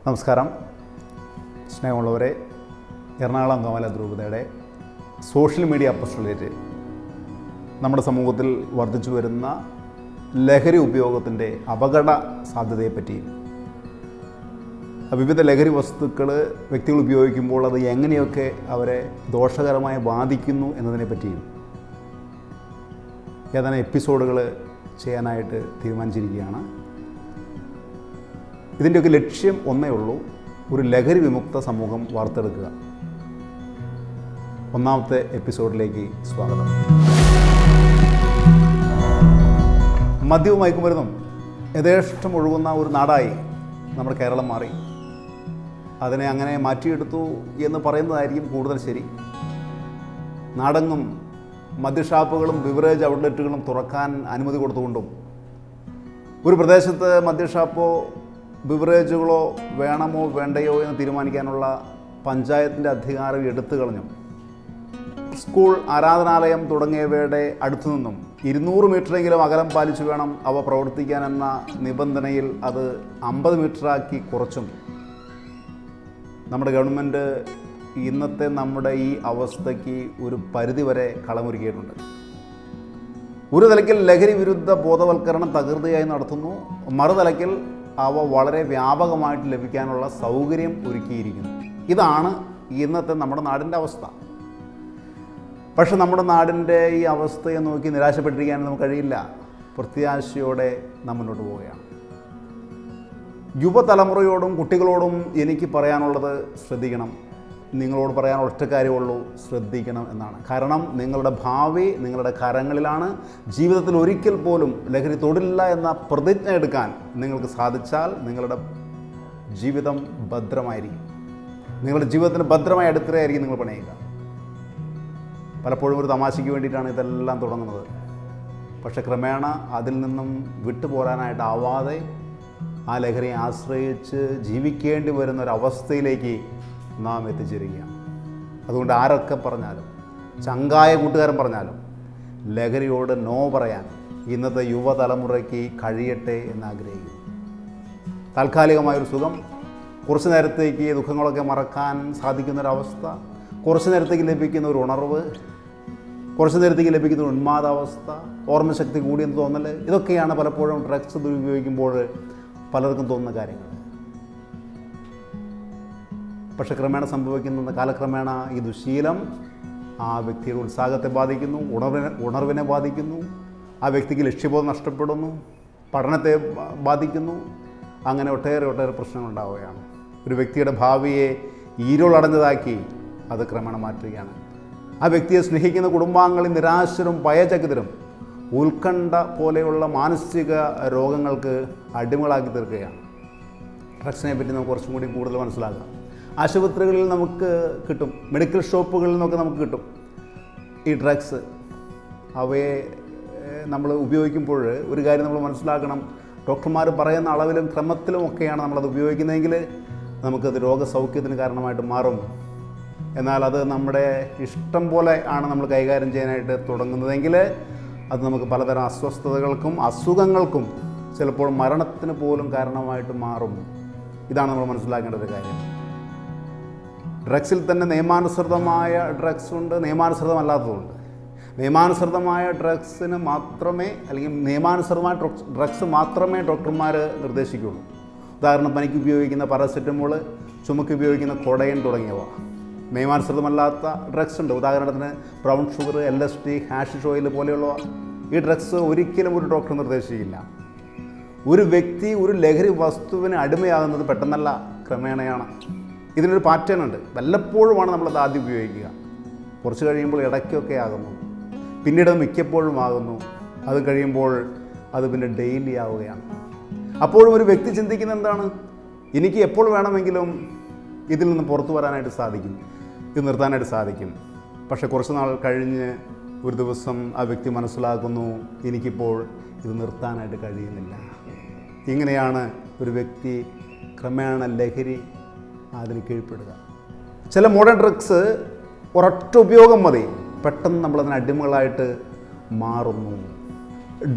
നമസ്കാരം. സ്നേഹമുള്ളവരെ, Ernakulam ഗോമല ദ്രൂപതയുടെ social media apostolate നമ്മുടെ സമൂഹത്തിൽ വർദ്ധിച്ചു വരുന്ന ലഹരി ഉപയോഗത്തിൻ്റെ അപകട സാധ്യതയെപ്പറ്റിയും വിവിധ ലഹരി വസ്തുക്കൾ വ്യക്തികൾ ഉപയോഗിക്കുമ്പോൾ അത് എങ്ങനെയൊക്കെ അവരെ ദോഷകരമായി ബാധിക്കുന്നു എന്നതിനെപ്പറ്റിയും ഏതാനും എപ്പിസോഡുകൾ ചെയ്യാനായിട്ട് തീരുമാനിച്ചിരിക്കുകയാണ്. ഇതിൻ്റെയൊക്കെ ലക്ഷ്യം ഒന്നേ ഉള്ളൂ: ഒരു ലഹരി വിമുക്ത സമൂഹം വാർത്തെടുക്കുക. ഒന്നാമത്തെ എപ്പിസോഡിലേക്ക് സ്വാഗതം. മദ്യവും മയക്കുമരുന്നും യഥേഷ്ടം ഒഴുകുന്ന ഒരു നാടായി നമ്മുടെ കേരളം മാറി. അതിനെ അങ്ങനെ മാറ്റിയെടുത്തു എന്ന് പറയുന്നതായിരിക്കും കൂടുതൽ ശരി. നാടെങ്ങും മദ്യഷാപ്പുകളും ബിവറേജ് ഔട്ട്ലെറ്റുകളും തുറക്കാൻ അനുമതി കൊടുത്തുകൊണ്ടും ഒരു പ്രദേശത്ത് മദ്യഷാപ്പോ ബിവറേജുകളോ വേണമോ വേണ്ടയോ എന്ന് തീരുമാനിക്കാനുള്ള പഞ്ചായത്തിൻ്റെ അധികാരം എടുത്തു കളഞ്ഞു. സ്കൂൾ, ആരാധനാലയം തുടങ്ങിയവയുടെ അടുത്തു നിന്നും 200 മീറ്ററെങ്കിലും അകലം പാലിച്ചു വേണം അവ പ്രവർത്തിക്കാനെന്ന നിബന്ധനയിൽ അത് 50 മീറ്ററാക്കി കുറച്ചും നമ്മുടെ ഗവൺമെൻറ് ഇന്നത്തെ നമ്മുടെ ഈ അവസ്ഥയ്ക്ക് ഒരു പരിധിവരെ കളമൊരുക്കിയിട്ടുണ്ട്. ഒരു തലയ്ക്കിൽ ലഹരി വിരുദ്ധ ബോധവൽക്കരണം തകൃതിയായി നടത്തുന്നു, മറുതലയ്ക്കിൽ അവ വളരെ വ്യാപകമായിട്ട് ലഭിക്കാനുള്ള സൗകര്യം ഒരുക്കിയിരിക്കുന്നു. ഇതാണ് ഇന്നത്തെ നമ്മുടെ നാടിൻ്റെ അവസ്ഥ. പക്ഷെ നമ്മുടെ നാടിൻ്റെ ഈ അവസ്ഥയെ നോക്കി നിരാശപ്പെട്ടിരിക്കാൻ നമുക്ക് കഴിയില്ല. പ്രത്യാശയോടെ നാം മുന്നോട്ട് പോവുകയാണ്. യുവതലമുറയോടും കുട്ടികളോടും എനിക്ക് പറയാനുള്ളത് ശ്രദ്ധിക്കണം. നിങ്ങളോട് പറയാൻ ഒറ്റ കാര്യമുള്ളൂ: ശ്രദ്ധിക്കണം എന്നാണ്. കാരണം നിങ്ങളുടെ ഭാവി നിങ്ങളുടെ കരങ്ങളിലാണ്. ജീവിതത്തിൽ ഒരിക്കൽ പോലും ലഹരി തൊടില്ല എന്ന പ്രതിജ്ഞ എടുക്കാൻ നിങ്ങൾക്ക് സാധിച്ചാൽ നിങ്ങളുടെ ജീവിതം ഭദ്രമായിരിക്കും. നിങ്ങളുടെ ജീവിതത്തിന് ഭദ്രമായ അടുത്തറയായിരിക്കും നിങ്ങൾ പണിയുക. പലപ്പോഴും ഒരു തമാശയ്ക്ക് വേണ്ടിയിട്ടാണ് ഇതെല്ലാം തുടങ്ങുന്നത്. പക്ഷെ ക്രമേണ അതിൽ നിന്നും വിട്ടുപോരാനായിട്ടാവാതെ ആ ലഹരിയെ ആശ്രയിച്ച് ജീവിക്കേണ്ടി വരുന്ന ഒരവസ്ഥയിലേക്ക് നാം എത്തിച്ചേരുകയാണ്. അതുകൊണ്ട് ആരൊക്കെ പറഞ്ഞാലും, ചങ്കായ കൂട്ടുകാരൻ പറഞ്ഞാലും, ലഹരിയോട് നോ പറയാൻ ഇന്നത്തെ യുവതലമുറയ്ക്ക് കഴിയട്ടെ എന്നാഗ്രഹിക്കുന്നു. താൽക്കാലികമായൊരു സുഖം, കുറച്ച് നേരത്തേക്ക് ദുഃഖങ്ങളൊക്കെ മറക്കാൻ സാധിക്കുന്നൊരവസ്ഥ, കുറച്ച് നേരത്തേക്ക് ലഭിക്കുന്ന ഒരു ഉണർവ്, കുറച്ച് നേരത്തേക്ക് ലഭിക്കുന്ന ഒരു ഉന്മാദാവസ്ഥ, ഓർമ്മശക്തി കൂടിയെന്ന് തോന്നൽ, ഇതൊക്കെയാണ് പലപ്പോഴും ഡ്രഗ്സ് ദുരുപയോഗിക്കുമ്പോൾ പലർക്കും തോന്നുന്ന കാര്യങ്ങൾ. പക്ഷെ ക്രമേണ സംഭവിക്കുന്ന കാലക്രമേണ ഈ ദുശീലം ആ വ്യക്തിയുടെ ഉത്സാഹത്തെ ബാധിക്കുന്നു, ഉണർവിനെ ബാധിക്കുന്നു, ആ വ്യക്തിക്ക് ലക്ഷ്യബോധം നഷ്ടപ്പെടുന്നു, പഠനത്തെ ബാധിക്കുന്നു. അങ്ങനെ ഒട്ടേറെ പ്രശ്നങ്ങളുണ്ടാവുകയാണ്. ഒരു വ്യക്തിയുടെ ഭാവിയെ ഇരുളടഞ്ഞതാക്കി അത് ക്രമേണ മാറ്റുകയാണ്. ആ വ്യക്തിയെ സ്നേഹിക്കുന്ന കുടുംബാംഗങ്ങളിൽ നിരാശരും ഭയചകിതരും ഉത്കണ്ഠ പോലെയുള്ള മാനസിക രോഗങ്ങൾക്ക് അടിമകളാക്കി തീർക്കുകയാണ്. ഡ്രഗ്സിനെ പറ്റി നമുക്ക് കുറച്ചും കൂടി കൂടുതൽ മനസ്സിലാക്കാം. ആശുപത്രികളിൽ നമുക്ക് കിട്ടും, മെഡിക്കൽ ഷോപ്പുകളിൽ നിന്നൊക്കെ നമുക്ക് കിട്ടും ഈ ഡ്രഗ്സ്. അവയെ നമ്മൾ ഉപയോഗിക്കുമ്പോൾ ഒരു കാര്യം നമ്മൾ മനസ്സിലാക്കണം: ഡോക്ടർമാർ പറയുന്ന അളവിലും ക്രമത്തിലും ഒക്കെയാണ് നമ്മളത് ഉപയോഗിക്കുന്നതെങ്കിൽ നമുക്കത് രോഗസൗഖ്യത്തിന് കാരണമായിട്ട് മാറും. എന്നാൽ അത് നമ്മുടെ ഇഷ്ടം പോലെ ആണ് നമ്മൾ കൈകാര്യം ചെയ്യാനായിട്ട് തുടങ്ങുന്നതെങ്കിൽ അത് നമുക്ക് പലതരം അസ്വസ്ഥതകൾക്കും അസുഖങ്ങൾക്കും ചിലപ്പോൾ മരണത്തിന് പോലും കാരണമായിട്ട് മാറും. ഇതാണ് നമ്മൾ മനസ്സിലാക്കേണ്ട ഒരു കാര്യം. ഡ്രഗ്സിൽ തന്നെ നിയമാനുസൃതമായ ഡ്രഗ്സ് ഉണ്ട്, നിയമാനുസൃതമല്ലാത്തതുണ്ട്. നിയമാനുസൃതമായ ഡ്രഗ്സിന് മാത്രമേ, അല്ലെങ്കിൽ നിയമാനുസൃതമായ ഡ്രഗ്സ് മാത്രമേ ഡോക്ടർമാർ നിർദ്ദേശിക്കുകയുള്ളൂ. ഉദാഹരണം, പനിക്ക് ഉപയോഗിക്കുന്ന പാരസെറ്റമോൾ, ചുമക്ക് ഉപയോഗിക്കുന്ന കൊടയൻ തുടങ്ങിയവ. നിയമാനുസൃതമല്ലാത്ത ഡ്രഗ്സ് ഉണ്ട്. ഉദാഹരണത്തിന് brown sugar, LSD, hashish oil പോലെയുള്ളവ. ഈ ഡ്രഗ്സ് ഒരിക്കലും ഒരു ഡോക്ടർ നിർദ്ദേശിക്കില്ല. ഒരു വ്യക്തി ഒരു ലഹരി വസ്തുവിന് അടിമയാകുന്നത് പെട്ടെന്നല്ല, ക്രമേണയാണ്. ഇതിനൊരു പാറ്റേൺ ഉണ്ട്. വല്ലപ്പോഴുമാണ് നമ്മളത് ആദ്യം ഉപയോഗിക്കുക. കുറച്ച് കഴിയുമ്പോൾ ഇടയ്ക്കൊക്കെ ആകുന്നു, പിന്നീട് മിക്കപ്പോഴും ആകുന്നു, അത് കഴിയുമ്പോൾ അത് പിന്നെ ഡെയിലി ആവുകയാണ്. അപ്പോഴും ഒരു വ്യക്തി ചിന്തിക്കുന്നത് എന്താണ്? എനിക്ക് എപ്പോൾ വേണമെങ്കിലും ഇതിൽ നിന്ന് പുറത്തു വരാനായിട്ട് സാധിക്കും, ഇത് നിർത്താനായിട്ട് സാധിക്കും. പക്ഷേ കുറച്ച് നാൾ കഴിഞ്ഞ് ഒരു ദിവസം ആ വ്യക്തി മനസ്സിലാക്കുന്നു, എനിക്കിപ്പോൾ ഇത് നിർത്താനായിട്ട് കഴിയുന്നില്ല. ഇങ്ങനെയാണ് ഒരു വ്യക്തി ക്രമേണ ലഹരി അതിന് കീഴ്പ്പെടുക. ചില മോഡേൺ ഡ്രഗ്സ് ഒരൊറ്റ ഉപയോഗം മതി, പെട്ടെന്ന് നമ്മളതിന് അടിമകളായിട്ട് മാറുന്നു.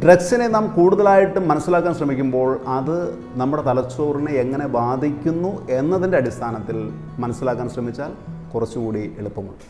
ഡ്രഗ്സിനെ നാം കൂടുതലായിട്ട് മനസ്സിലാക്കാൻ ശ്രമിക്കുമ്പോൾ അത് നമ്മുടെ തലച്ചോറിനെ എങ്ങനെ ബാധിക്കുന്നു എന്നതിൻ്റെ അടിസ്ഥാനത്തിൽ മനസ്സിലാക്കാൻ ശ്രമിച്ചാൽ കുറച്ചുകൂടി എളുപ്പമുണ്ട്.